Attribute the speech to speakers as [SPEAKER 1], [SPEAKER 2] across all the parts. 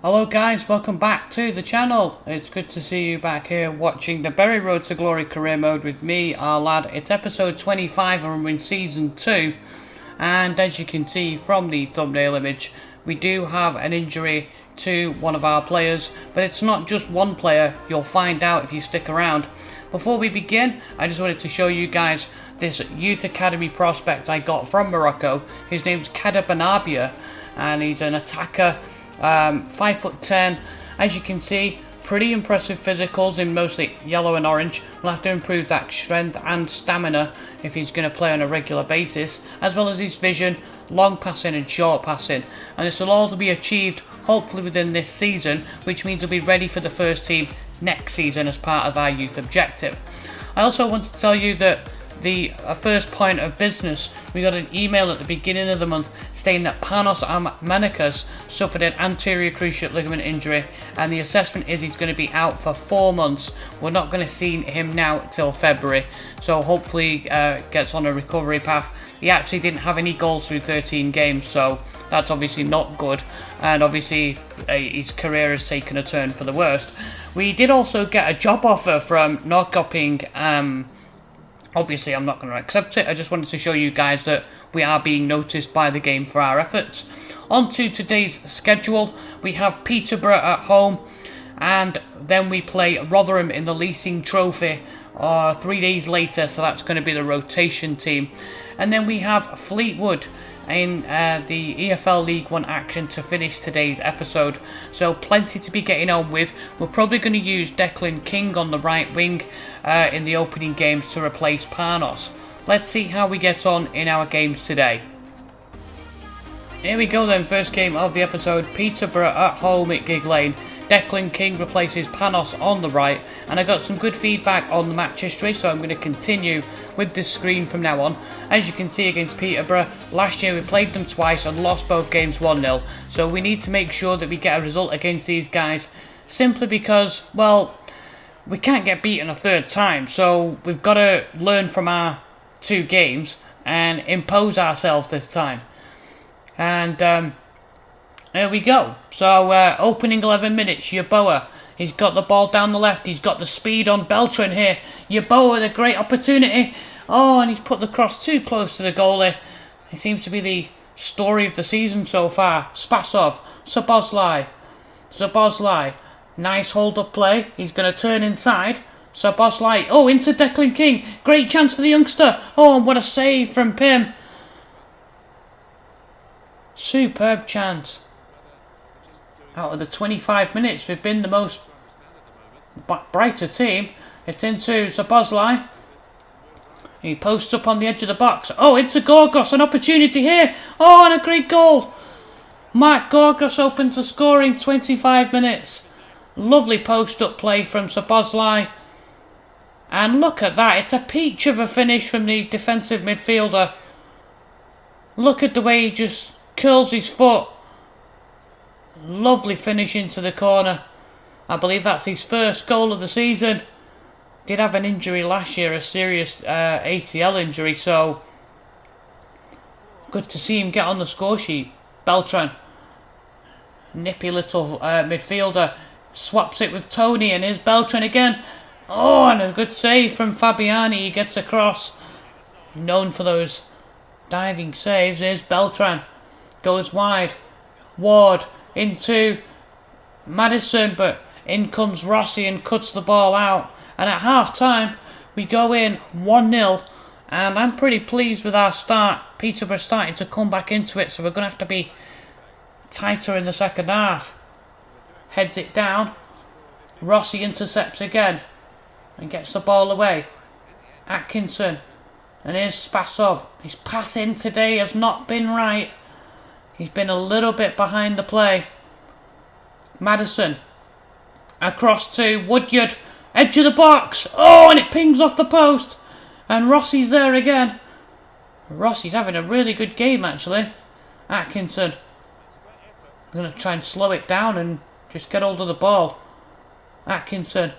[SPEAKER 1] Hello guys, welcome back to the channel. It's good to see you back here watching the Berry Road to Glory career mode with me, our lad. It's episode 25 and we're in season 2. And as you can see from the thumbnail image, we do have an injury to one of our players. But it's not just one player, you'll find out if you stick around. Before we begin, I just wanted to show you guys this youth academy prospect I got from Morocco. His name's Kader Benabia and he's an attacker. 5'10", as you can see, pretty impressive physicals in mostly yellow and orange. We'll have to improve that strength and stamina if he's going to play on a regular basis, as well as his vision, long passing and short passing. And this will all be achieved hopefully within this season, which means he'll be ready for the first team next season as part of our youth objective. I also want to tell you that the first point of business, we got an email at the beginning of the month stating that Panos Manikas suffered an anterior cruciate ligament injury and the assessment is he's going to be out for 4 months. We're not going to see him now till February, so hopefully gets on a recovery path. He actually didn't have any goals through 13 games, so that's obviously not good, and obviously his career has taken a turn for the worst. We did also get a job offer from Norrköping. Obviously, I'm not going to accept it. I just wanted to show you guys that we are being noticed by the game for our efforts. On to today's schedule. We have Peterborough at home, and then we play Rotherham in the Leasing Trophy 3 days later, so that's going to be the rotation team. And then we have Fleetwood in the EFL L1 action to finish today's episode. So plenty to be getting on with. We're probably going to use Gigg Lane on the right wing in the opening games to replace Panos. Let's see how we get on in our games today. Here we go then, first game of the episode, Peterborough at home at Gigg Lane. Declan King replaces Panos on the right, and I got some good feedback on the match history, so I'm going to continue with this screen from now on. As you can see against Peterborough, last year we played them twice and lost both games 1-0, so we need to make sure that we get a result against these guys, simply because, well, we can't get beaten a third time, so we've got to learn from our 2 games and impose ourselves this time. And there we go. So opening 11 minutes, Yeboah. He's got the ball down the left. He's got the speed on Beltran here. Yeboah with a great opportunity. Oh, and he's put the cross too close to the goalie. It seems to be the story of the season so far. Spasov, Szoboszlai. Nice hold-up play. He's going to turn inside. Szoboszlai. Oh, into Declan King. Great chance for the youngster. Oh, and what a save from Pim. Superb chance. Out of the 25 minutes, we've been the most brighter team. It's into Szoboszlai. He posts up on the edge of the box. Oh, into Gorgos, an opportunity here. Oh, and a great goal. Mark Gorgos open to scoring 25 minutes. Lovely post-up play from Szoboszlai. And look at that. It's a peach of a finish from the defensive midfielder. Look at the way he just curls his foot. Lovely finish into the corner. I believe that's his first goal of the season. Did have an injury last year, a serious ACL injury, so good to see him get on the score sheet. Beltran, nippy little midfielder, swaps it with Tony, and here's Beltran again. Oh, and a good save from Fabiani. He gets across. Known for those diving saves. Here's Beltran. Goes wide. Ward into Madison, but in comes Rossi and cuts the ball out. And at half time, we go in 1-0, and I'm pretty pleased with our start. Peterborough starting to come back into it, so we're going to have to be tighter in the second half. Heads it down. Rossi intercepts again and gets the ball away. Atkinson, and here's Spasov. His passing today has not been right. He's been a little bit behind the play. Madison. Across to Woodyard. Edge of the box. Oh, and it pings off the post. And Rossi's there again. Rossi's having a really good game, actually. Atkinson. I'm going to try and slow it down and just get hold of the ball. Atkinson.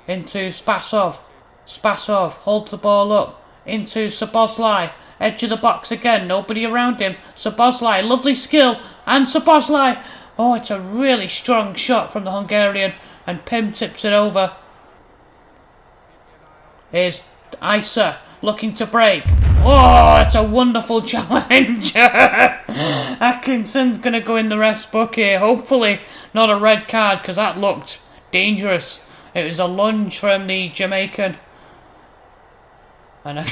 [SPEAKER 1] Into Spasov. Spasov holds the ball up. Into Szoboszlai. Edge of the box again. Nobody around him. Szoboszlai. Lovely skill. And Szoboszlai Oh, it's a really strong shot from the Hungarian, and Pim tips it over. Here's Isa looking to break. Oh, it's a wonderful challenge. Atkinson's going to go in the ref's book here. Hopefully not a red card, because that looked dangerous. It was a lunge from the Jamaican. And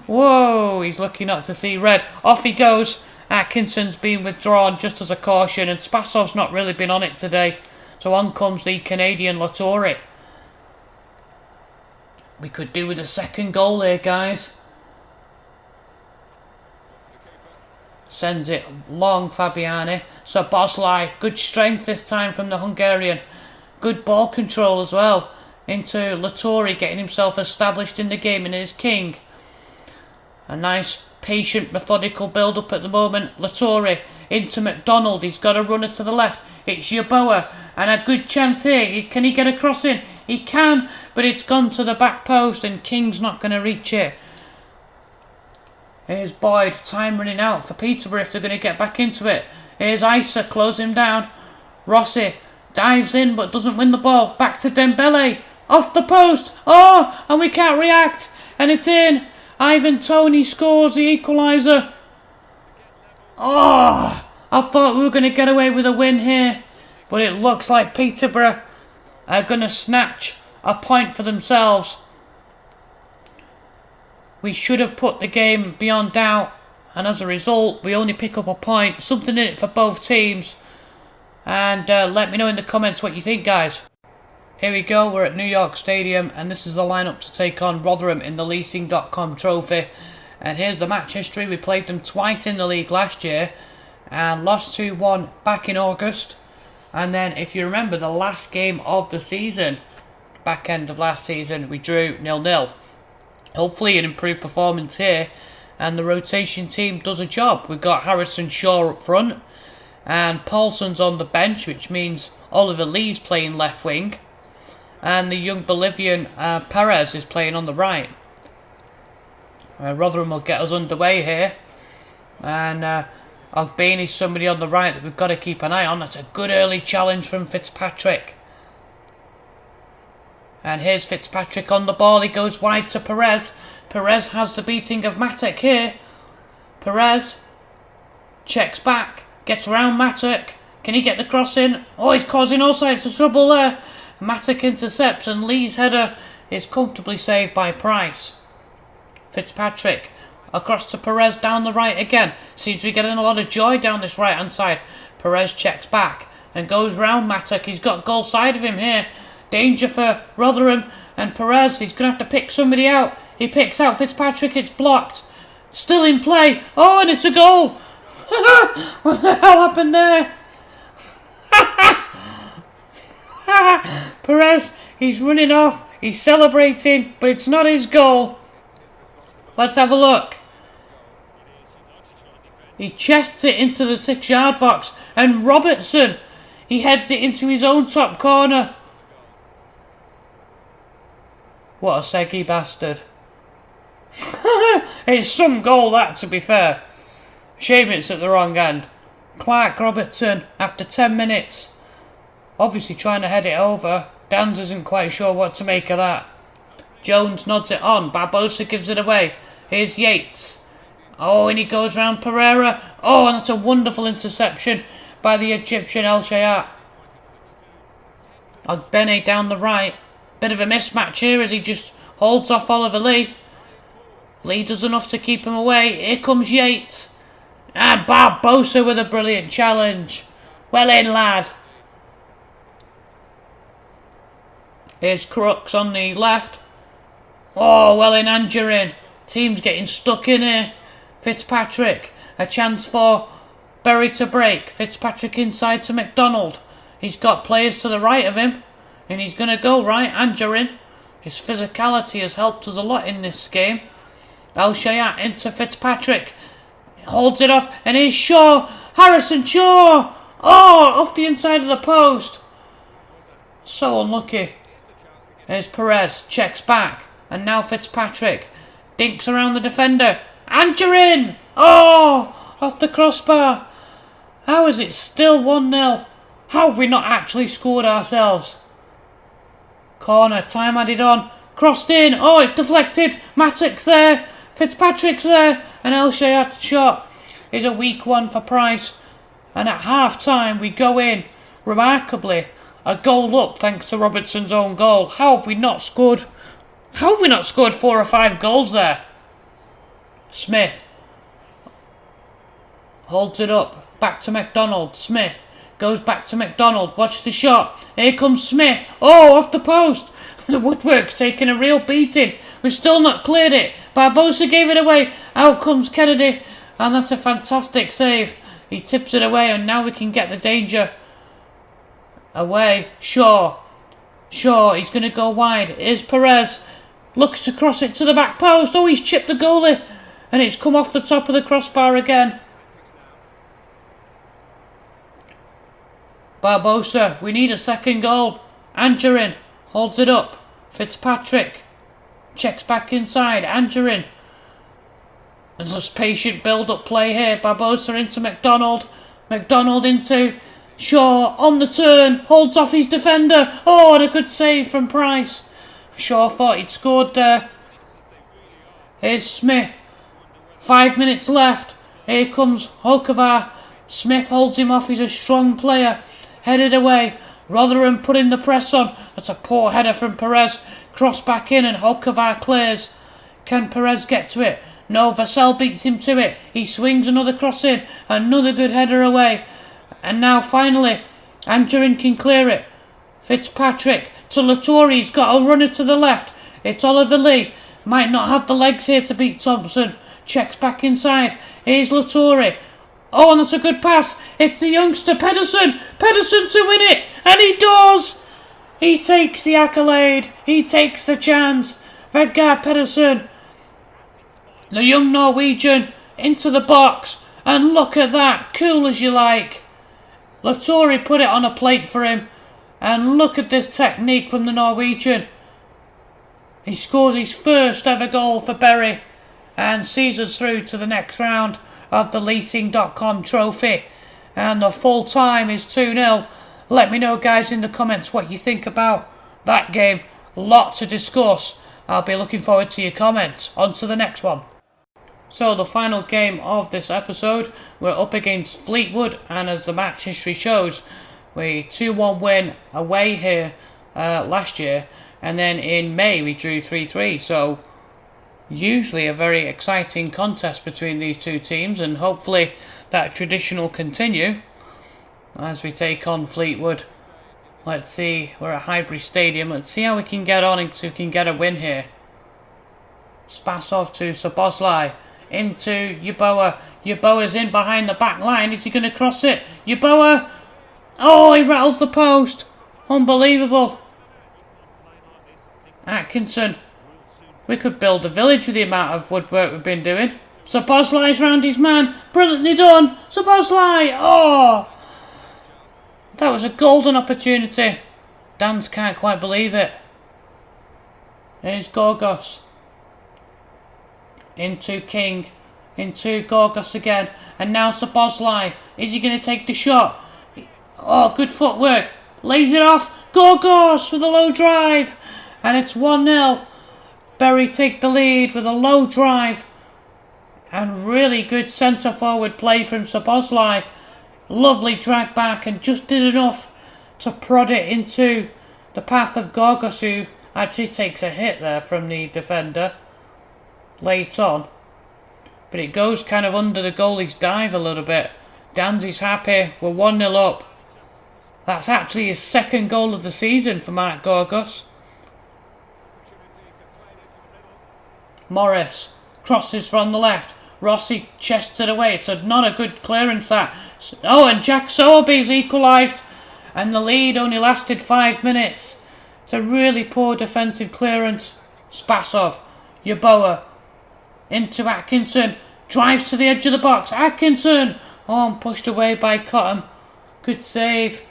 [SPEAKER 1] whoa, he's lucky not to see red. Off he goes. Atkinson's been withdrawn just as a caution, and Spasov's not really been on it today. So on comes the Canadian Latore. We could do with a second goal here, guys. Sends it long, Fabiani. So Boslai, good strength this time from the Hungarian. Good ball control as well. Into Latore, getting himself established in the game and is king. A nice, patient, methodical build-up at the moment. Latore into McDonald. He's got a runner to the left. It's Yeboah. And a good chance here. Can he get a cross in? He can, but it's gone to the back post and King's not going to reach it. Here's Boyd. Time running out for Peterborough if they're going to get back into it. Here's Isa. Close him down. Rossi dives in but doesn't win the ball. Back to Dembele. Off the post. Oh, and we can't react. And it's in. Ivan Toney scores the equaliser. Oh, I thought we were going to get away with a win here. But it looks like Peterborough are going to snatch a point for themselves. We should have put the game beyond doubt. And as a result, we only pick up a point. Something in it for both teams. And let me know in the comments what you think, guys. Here we go, we're at New York Stadium, and this is the lineup to take on Rotherham in the Leasing.com Trophy. And here's the match history. We played them twice in the league last year and lost 2-1 back in August. And then, if you remember, the last game of the season, back end of last season, we drew 0-0. Hopefully an improved performance here, and the rotation team does a job. We've got Harrison Shaw up front, and Paulson's on the bench, which means Oliver Lee's playing left wing. And the young Bolivian Perez is playing on the right. Rotherham will get us underway here. And Albini's somebody on the right that we've got to keep an eye on. That's a good early challenge from Fitzpatrick. And here's Fitzpatrick on the ball. He goes wide to Perez. Perez has the beating of Matic here. Perez checks back. Gets around Matic. Can he get the cross in? Oh, he's causing all sorts of trouble there. Matic intercepts and Lee's header is comfortably saved by Price. Fitzpatrick across to Perez down the right again. Seems to be getting a lot of joy down this right hand side. Perez checks back and goes round Matic. He's got goal side of him here. Danger for Rotherham, and Perez, he's going to have to pick somebody out. He picks out Fitzpatrick, it's blocked. Still in play. Oh, and it's a goal. What the hell happened there? Perez, he's running off, he's celebrating, but it's not his goal. Let's have a look. He chests it into the 6-yard box, and Robertson, he heads it into his own top corner. What a seggy bastard. It's some goal that, to be fair. Shame it's at the wrong end. Clark Robertson, after 10 minutes. Obviously trying to head it over. Dans isn't quite sure what to make of that. Jones nods it on. Barbosa gives it away. Here's Yates. Oh, and he goes round Pereira. Oh, and that's a wonderful interception by the Egyptian El Shayat. Bene down the right. Bit of a mismatch here as he just holds off Oliver Lee. Lee does enough to keep him away. Here comes Yates. And Barbosa with a brilliant challenge. Well in, lad. Here's Crooks on the left. Oh, well in, Angerin. Team's getting stuck in here. Fitzpatrick. A chance for Berry to break. Fitzpatrick inside to McDonald. He's got players to the right of him. And he's going to go right. Angerin. His physicality has helped us a lot in this game. El Shayat into Fitzpatrick. Holds it off. And here's Shaw. Harrison Shaw. Oh, off the inside of the post. So unlucky. There's Perez. Checks back. And now Fitzpatrick. Dinks around the defender. Angerin. Oh. off the crossbar. How is it still 1-0? How have we not actually scored ourselves? Corner, time added on. Crossed in. Oh, it's deflected. Matic's there. Fitzpatrick's there. And El Shayat's shot is a weak one for Price. And at half-time, we go in, remarkably, a goal up thanks to Robertson's own goal. How have we not scored? How have we not scored 4 or 5 goals there? Smith holds it up. Back to McDonald. Smith goes back to McDonald. Watch the shot. Here comes Smith. Oh, off the post. The woodwork's taking a real beating. We've still not cleared it. Barbosa gave it away. Out comes Kennedy. And that's a fantastic save. He tips it away and now we can get the danger away. Shaw, he's going to go wide. Here's Perez. Looks to cross it to the back post. Oh, he's chipped the goalie. And it's come off the top of the crossbar again. Barbosa, we need a second goal. Angerin holds it up. Fitzpatrick checks back inside. Angerin. There's this patient build-up play here. Barbosa into McDonald. McDonald into Shaw on the turn. Holds off his defender. Oh, and a good save from Price. Shaw thought he'd scored there. Here's Smith. 5 minutes left. Here comes Hokovar. Smith holds him off. He's a strong player. Headed away. Rotherham putting the press on. That's a poor header from Perez. Cross back in and Hokovar clears. Can Perez get to it? No, Vassell beats him to it. He swings another cross in. Another good header away. And now finally, Angerin can clear it. Fitzpatrick to Latore. He's got a runner to the left. It's Oliver Lee. Might not have the legs here to beat Thompson. Checks back inside. Here's Latore. Oh, and that's a good pass. It's the youngster, Pedersen. Pedersen to win it. And he does. He takes the accolade. He takes the chance. Vegard Pedersen. The young Norwegian into the box. And look at that. Cool as you like. Latore put it on a plate for him. And look at this technique from the Norwegian. He scores his first ever goal for Bury. And sees us through to the next round of the Leasing.com trophy. And the full time is 2-0. Let me know, guys, in the comments what you think about that game. Lot to discuss. I'll be looking forward to your comments. On to the next one. So the final game of this episode, we're up against Fleetwood, and as the match history shows, we 2-1 win away here last year, and then in May we drew 3-3. So usually a very exciting contest between these two teams, and hopefully that tradition will continue as we take on Fleetwood. Let's see, we're at Highbury Stadium. Let's see how we can get on and so we can get a win here. Spasov to Szoboszlai. Into Yeboah. Yeboah's in behind the back line. Is he going to cross it? Yeboah! Oh, he rattles the post. Unbelievable. Atkinson. We could build a village with the amount of woodwork we've been doing. Szoboszlai's round his man. Brilliantly done. Szoboszlai! Oh! That was a golden opportunity. Dans can't quite believe it. Here's Gorgos. Into King. Into Gorgos again. And now Szoboszlai. Is he going to take the shot? Oh, good footwork. Lays it off. Gorgos with a low drive. And it's 1-0. Bury take the lead with a low drive. And really good centre forward play from Szoboszlai. Lovely drag back and just did enough to prod it into the path of Gorgos, who actually takes a hit there from the defender late on. But it goes kind of under the goalie's dive a little bit. Danzy's happy. We're 1-0 up. That's actually his second goal of the season for Mark Gorgos. Morris crosses from the left. Rossi chests it away. It's not a good clearance that. Oh, and Jack Sowerby's equalised. And the lead only lasted 5 minutes. It's a really poor defensive clearance. Spasov. Yeboah. Into Atkinson. Drives to the edge of the box. Atkinson. Oh, and pushed away by Cotton. Good save.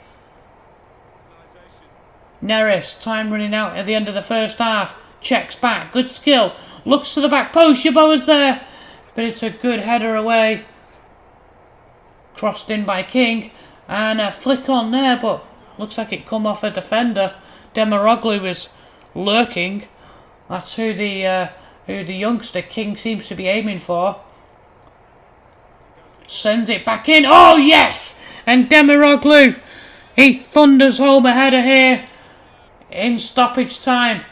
[SPEAKER 1] Neris. Time running out at the end of the first half. Checks back. Good skill. Looks to the back post. Yeboah's there. But it's a good header away. crossed in by King, and a flick on there, but looks like it come off a defender. Demiroglu was lurking. That's who the youngster King seems to be aiming for. Sends it back in. Oh yes! And Demiroglu, he thunders home a header here in stoppage time.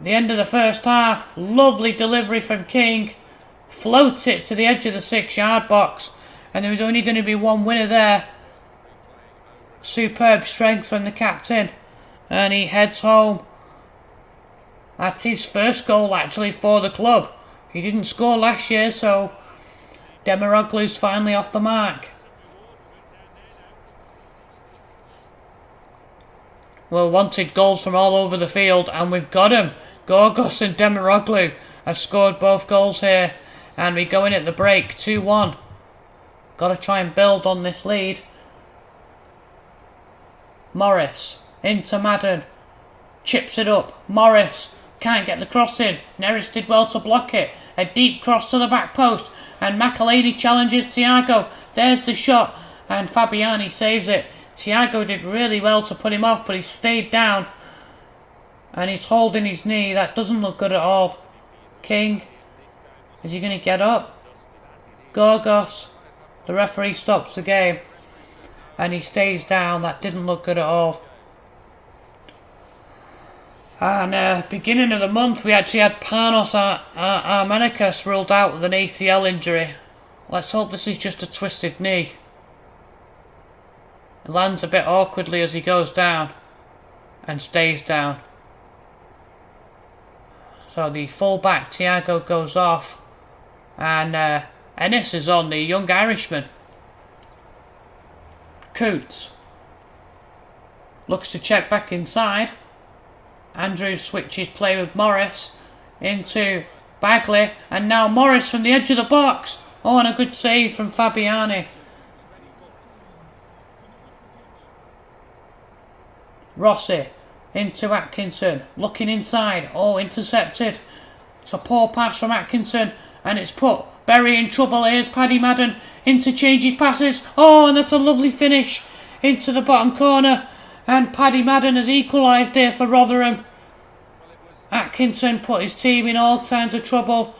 [SPEAKER 1] The end of the first half. Lovely delivery from King. Floats it to the edge of the 6-yard box. And there was only going to be one winner there. Superb strength from the captain. And he heads home. That's his first goal actually for the club. He didn't score last year, so Demiroglu's finally off the mark. Well, wanted goals from all over the field, and we've got them. Gorgos and Demiroglu have scored both goals here, and we go in at the break 2-1. Got to try and build on this lead. Morris into Madden, chips it up. Morris can't get the cross in. Neris did well to block it. A deep cross to the back post, and McAlady challenges Thiago. There's the shot, and Fabiani saves it. Thiago did really well to put him off, but he stayed down. And he's holding his knee. That doesn't look good at all. King, is he going to get up? Gorgos, the referee stops the game. And he stays down. That didn't look good at all. And beginning of the month, we actually had Panos Armenikos ruled out with an ACL injury. Let's hope this is just a twisted knee. It lands a bit awkwardly as he goes down and stays down. So the fullback Thiago goes off, and Ennis is on, the young Irishman. Coots looks to check back inside. Andrews switches play with Morris into Bagley, and now Morris from the edge of the box. Oh, and a good save from Fabiani. Rossi into Atkinson, looking inside. Oh, intercepted. It's a poor pass from Atkinson, and it's put Berry in trouble. Here's Paddy Madden, interchanges passes. Oh, and that's a lovely finish into the bottom corner, and Paddy Madden has equalised here for Rotherham. Atkinson put his team in all kinds of trouble.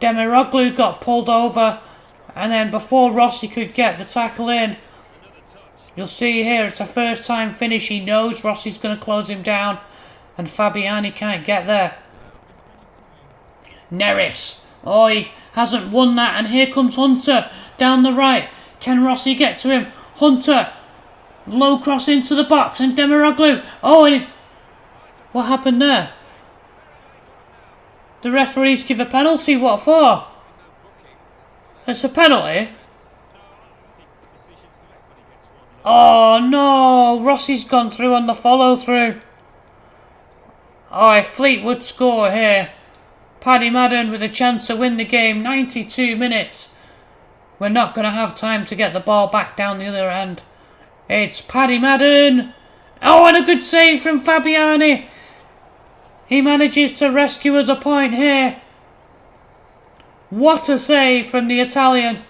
[SPEAKER 1] Demiroglu got pulled over, and then before Rossi could get the tackle in, you'll see here it's a first time finish. He knows Rossi's going to close him down, and Fabiani can't get there. Neris, oh, he hasn't won that, and here comes Hunter down the right. Can Rossi get to him? Hunter, low cross into the box, and Demiroglu. Oh, and what happened there? The referees give a penalty. What for? It's a penalty. Oh no, Rossi's gone through on the follow through. Oh, if Fleetwood score here. Paddy Madden with a chance to win the game. 92 minutes. We're not going to have time to get the ball back down the other end. It's Paddy Madden. Oh, and a good save from Fabiani. He manages to rescue us a point here. What a save from the Italian.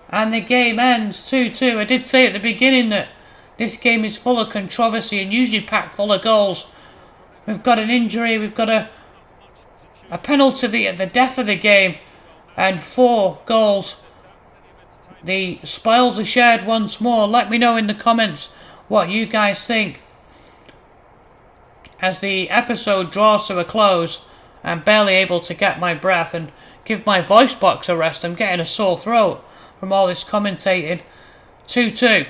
[SPEAKER 1] And the game ends 2-2. I did say at the beginning that this game is full of controversy and usually packed full of goals. We've got an injury, we've got a penalty at the death of the game, and 4 goals. The spoils are shared once more. Let me know in the comments what you guys think. As the episode draws to a close, I'm barely able to get my breath and give my voice box a rest. I'm getting a sore throat from all this commentating. 2-2.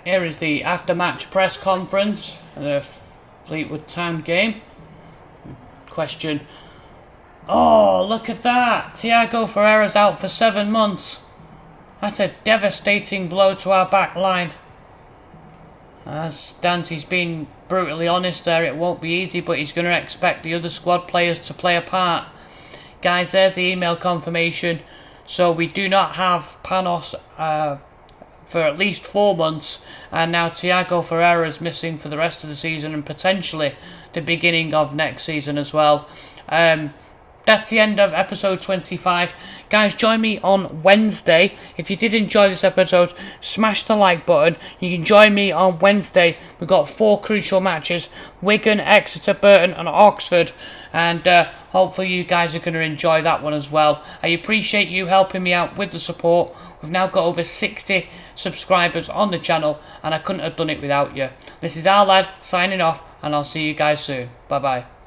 [SPEAKER 1] Here is the after-match press conference of the Fleetwood Town game. Question. Oh, look at that. Thiago Ferreira's out for 7 months. That's a devastating blow to our back line. As Dante's been brutally honest there, it won't be easy, but he's going to expect the other squad players to play a part. Guys, there's the email confirmation. So we do not have Panos for at least 4 months, and now Thiago Ferreira is missing for the rest of the season and potentially the beginning of next season as well. That's the end of episode 25. Guys, join me on Wednesday. If you did enjoy this episode, smash the like button. You can join me on Wednesday. We've got 4 crucial matches: Wigan, Exeter, Burton and Oxford. And hopefully you guys are going to enjoy that one as well. I appreciate you helping me out with the support. We've now got over 60 subscribers on the channel, and I couldn't have done it without you. This is our lad signing off, and I'll see you guys soon. Bye bye.